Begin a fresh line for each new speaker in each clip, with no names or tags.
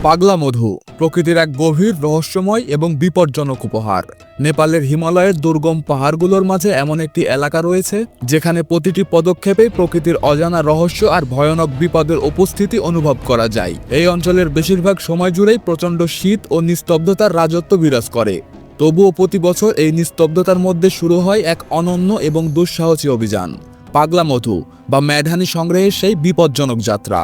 পাগলা মধু প্রকৃতির এক গভীর রহস্যময় এবং বিপজ্জনক উপহার। নেপালের হিমালয়ের দুর্গম পাহাড়গুলোর মাঝে এমন একটি এলাকা রয়েছে যেখানে প্রতিটি পদক্ষেপে প্রকৃতির অজানা রহস্য আর ভয়ানক বিপদের উপস্থিতি অনুভব করা যায়। এই অঞ্চলের বেশিরভাগ সময় জুড়েই প্রচণ্ড শীত ও নিস্তব্ধতার রাজত্ব বিরাজ করে। তবুও প্রতি বছর এই নিস্তব্ধতার মধ্যে শুরু হয় এক অনন্য এবং দুঃসাহসী অভিযান, পাগলা মধু বা ম্যাডহানি সংগ্রহের সেই বিপজ্জনক যাত্রা।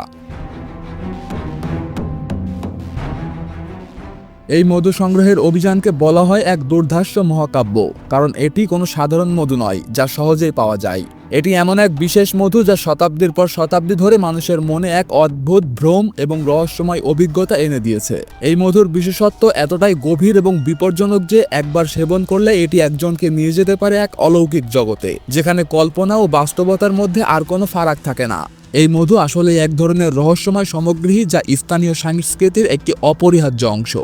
এই মধু সংগ্রহের অভিযানকে বলা হয় এক দুর্ধর্ষ মহাকাব্য, কারণ এটি কোনো সাধারণ মধু নয় যা সহজেই পাওয়া যায়। এটি এমন এক বিশেষ মধু যা শতাব্দীর পর শতাব্দী ধরে মানুষের মনে এক অদ্ভুত ভ্রম এবং রহস্যময় অভিজ্ঞতা এনে দিয়েছে। এই মধুর বিশেষত্ব এতটাই গভীর এবং বিপজ্জনক যে একবার সেবন করলে এটি একজনকে নিয়ে যেতে পারে এক অলৌকিক জগতে, যেখানে কল্পনা ও বাস্তবতার মধ্যে আর কোনো ফারাক থাকে না। এই মধু আসলে এক ধরনের রহস্যময় সামগ্রী যা স্থানীয় সংস্কৃতির একটি অপরিহার্য অংশ।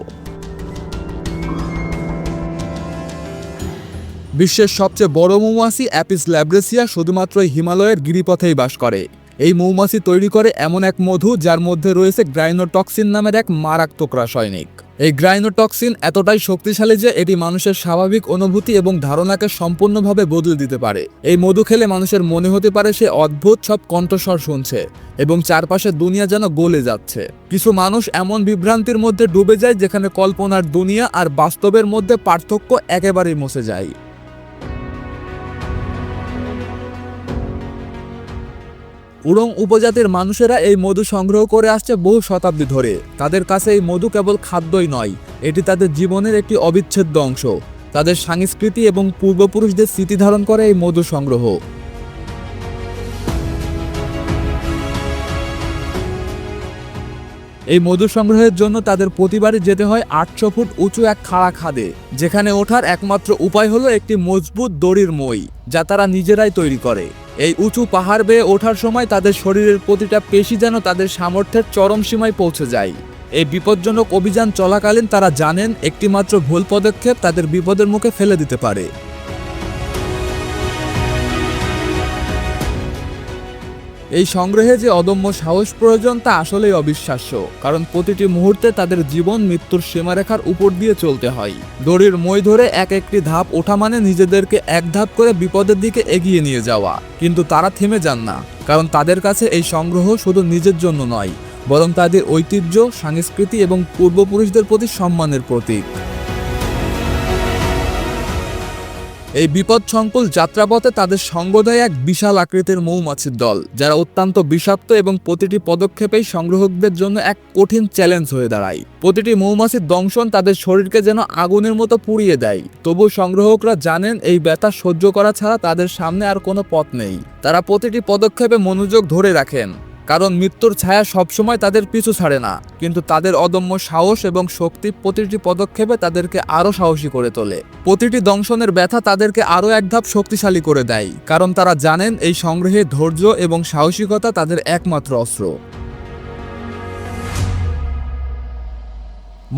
বিশ্বের সবচেয়ে বড় মৌমাছি অ্যাপিস ল্যাব্রেসিয়া শুধুমাত্র হিমালয়ের গিরিপথেই বাস করে। এই মৌমাছি তৈরি করে এমন এক মধু যার মধ্যে রয়েছে গ্রাইনোটক্সিন নামের এক মারাত্মক রাসায়নিক। এই গ্রাইনোটক্সিন এতটাই শক্তিশালী যে এটি মানুষের স্বাভাবিক অনুভূতি এবং ধারণাকে সম্পূর্ণভাবে বদলে দিতে পারে। এই মধু খেলে মানুষের মনে হতে পারে সে অদ্ভুত সব কণ্ঠস্বর শুনছে এবং চারপাশে দুনিয়া যেন গলে যাচ্ছে। কিছু মানুষ এমন বিভ্রান্তির মধ্যে ডুবে যায় যেখানে কল্পনার দুনিয়া আর বাস্তবের মধ্যে পার্থক্য একেবারেই মুছে যায়। উরং উপজাতির মানুষেরা এই মধু সংগ্রহ করে আসছে বহু শতাব্দী ধরে। তাদের কাছে এই মধু কেবল খাদ্যই নয়, এটি তাদের জীবনের একটি অবিচ্ছেদ্য অংশ। তাদের সংস্কৃতি এবং পূর্বপুরুষদের স্মৃতি ধারণ করে এই মধু সংগ্রহ। এই মধু সংগ্রহের জন্য তাদের প্রতিবারই যেতে হয় 800 ফুট উঁচু এক খাড়া খাদে, যেখানে ওঠার একমাত্র উপায় হলো একটি মজবুত দড়ির মই যা তারা নিজেরাই তৈরি করে। এই উঁচু পাহাড় বেয়ে ওঠার সময় তাদের শরীরের প্রতিটা পেশি যেন তাদের সামর্থ্যের চরম সীমায় পৌঁছে যায়। এই বিপজ্জনক অভিযান চলাকালীন তারা জানেন একটিমাত্র ভুল পদক্ষেপ তাদের বিপদের মুখে ফেলে দিতে পারে। এই সংগ্রহে যে অদম্য সাহস প্রয়োজন তা আসলেই অবিশ্বাস্য, কারণ প্রতিটি মুহূর্তে তাদের জীবন মৃত্যুর সীমারেখার উপর দিয়ে চলতে হয়। দড়ির মই ধরে এক একটি ধাপ ওঠা মানে নিজেদেরকে এক ধাপ করে বিপদের দিকে এগিয়ে নিয়ে যাওয়া। কিন্তু তারা থেমে যান না, কারণ তাদের কাছে এই সংগ্রহ শুধু নিজের জন্য নয়, বরং তাদের ঐতিহ্য, সংস্কৃতি এবং পূর্বপুরুষদের প্রতি সম্মানের প্রতীক। এই বিপদসংকুল যাত্রাপথে তাদের সঙ্গ দেয় এক বিশাল আকৃতির মৌমাছির দল, যারা অত্যন্ত বিষাক্ত এবং প্রতিটি পদক্ষেপেই সংগ্রাহকদের জন্য এক কঠিন চ্যালেঞ্জ হয়ে দাঁড়ায়। প্রতিটি মৌমাছির দংশন তাদের শরীরকে যেন আগুনের মতো পুড়িয়ে দেয়। তবু সংগ্রাহকরা জানেন এই ব্যথা সহ্য করা ছাড়া তাদের সামনে আর কোনো পথ নেই। তারা প্রতিটি পদক্ষেপে মনোযোগ ধরে রাখেন, কারণ মৃত্যুর ছায়া সবসময় তাদের পিছু ছাড়ে না। কিন্তু তাদের অদম্য সাহস এবং শক্তি প্রতিটি পদক্ষেপে তাদেরকে আরও সাহসী করে তোলে। প্রতিটি দংশনের ব্যথা তাদেরকে আরও এক ধাপ শক্তিশালী করে দেয়, কারণ তারা জানেন এই সংগ্রহে ধৈর্য এবং সাহসিকতা তাদের একমাত্র অস্ত্র।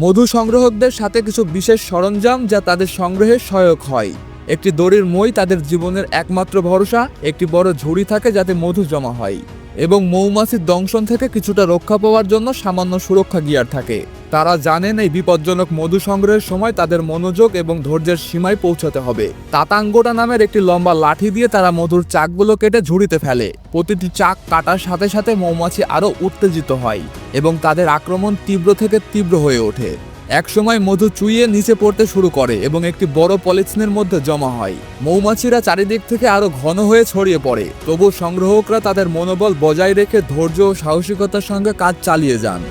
মধু সংগ্রাহকদের সাথে কিছু বিশেষ সরঞ্জাম যা তাদের সংগ্রহে সহায়ক হয়। একটি দড়ির মই তাদের জীবনের একমাত্র ভরসা, একটি বড় ঝুড়ি থাকে যাতে মধু জমা হয়, এবং মৌমাছির দংশন থেকে কিছুটা রক্ষা পাওয়ার জন্য সামান্য সুরক্ষা গিয়ার থাকে। তারা জানেন এই বিপজ্জনক মধু সংগ্রহের সময় তাদের মনোযোগ এবং ধৈর্যের সীমায় পৌঁছাতে হবে। তাতাঙ্গোটা নামের একটি লম্বা লাঠি দিয়ে তারা মধুর চাকগুলো কেটে ঝুড়িতে ফেলে। প্রতিটি চাক কাটার সাথে সাথে মৌমাছি আরও উত্তেজিত হয় এবং তাদের আক্রমণ তীব্র থেকে তীব্র হয়ে ওঠে। একসময় মধু চুইয়ে নিচে পড়তে শুরু করে এবং একটি বড় পলিথিনের মধ্যে জমা হয়। মৌমাছিরা চারিদিক থেকে আরো ঘন হয়ে ছড়িয়ে পড়ে, তবু সংগ্রাহকরা তাদের মনোবল বজায় রেখে ধৈর্য ও সাহসিকতার সঙ্গে কাজ চালিয়ে যান।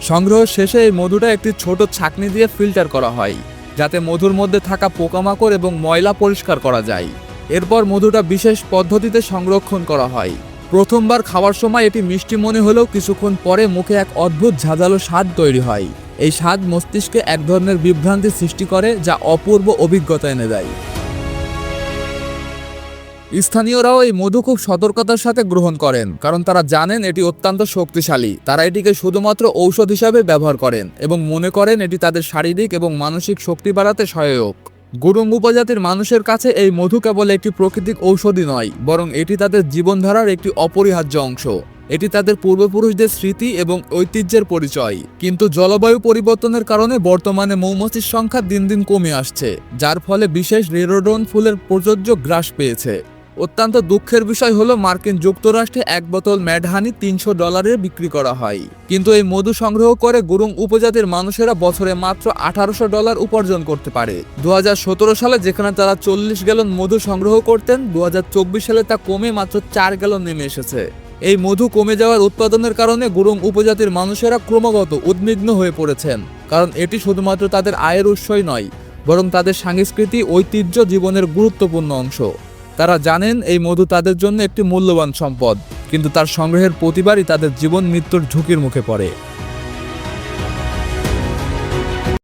সংগ্রহ শেষে এই মধুটা একটি ছোট ছাঁকনি দিয়ে ফিল্টার করা হয়, যাতে মধুর মধ্যে থাকা পোকামাকড় এবং ময়লা পরিষ্কার করা যায়। এরপর মধুটা বিশেষ পদ্ধতিতে সংরক্ষণ করা হয়। প্রথমবার খাওয়ার সময় এটি মিষ্টি মনে হলেও কিছুক্ষণ পরে মুখে এক অদ্ভুত ঝাঁঝালো স্বাদ তৈরি হয়। এই স্বাদ মস্তিষ্কে এক ধরনের বিভ্রান্তি সৃষ্টি করে, যা অপূর্ব অভিজ্ঞতা এনে দেয়। স্থানীয়রাও এই মধু খুব সতর্কতার সাথে গ্রহণ করেন, কারণ তারা জানেন এটি অত্যন্ত শক্তিশালী। তারা এটিকে শুধুমাত্র ঔষধ হিসাবে ব্যবহার করেন এবং মনে করেন এটি তাদের শারীরিক এবং মানসিক শক্তি বাড়াতে সহায়ক। গুরুং উপজাতির মানুষের কাছে এই মধু কেবল একটি প্রাকৃতিক ঔষধি নয়, বরং এটি তাদের জীবনধারার একটি অপরিহার্য অংশ। এটি তাদের পূর্বপুরুষদের স্মৃতি এবং ঐতিহ্যের পরিচয়। কিন্তু জলবায়ু পরিবর্তনের কারণে বর্তমানে মৌমাছির সংখ্যা দিন দিন কমে আসছে, যার ফলে বিশেষ রেডোডন ফুলের প্রযোজ্য গ্রাস পেয়েছে। অত্যন্ত দুঃখের বিষয় হলো মার্কিন যুক্তরাষ্ট্রে এক বোতল ম্যাডহানি $300 বিক্রি করা হয়, কিন্তু এই মধু সংগ্রহ করে গুরুং উপজাতির মানুষেরা বছরে মাত্র $1800 উপার্জন করতে পারে। 2017 সালে যেখানে তারা 40 গ্যালন মধু সংগ্রহ করতেন, 2024 সালে তা কমে মাত্র 4 গ্যালন নেমে এসেছে। এই মধু কমে যাওয়ার উৎপাদনের কারণে গুরুং উপজাতির মানুষেরা ক্রমাগত উদ্বিগ্ন হয়ে পড়েছেন, কারণ এটি শুধুমাত্র তাদের আয়ের উৎসই নয়, বরং তাদের সংস্কৃতি ঐতিহ্য জীবনের গুরুত্বপূর্ণ অংশ। তারা জানেন এই মধু তাদের জন্য একটি মূল্যবান সম্পদ, কিন্তু তার সংগ্রহের প্রতিবারই তাদের জীবন মৃত্যুর ঝুঁকির মুখে পড়ে।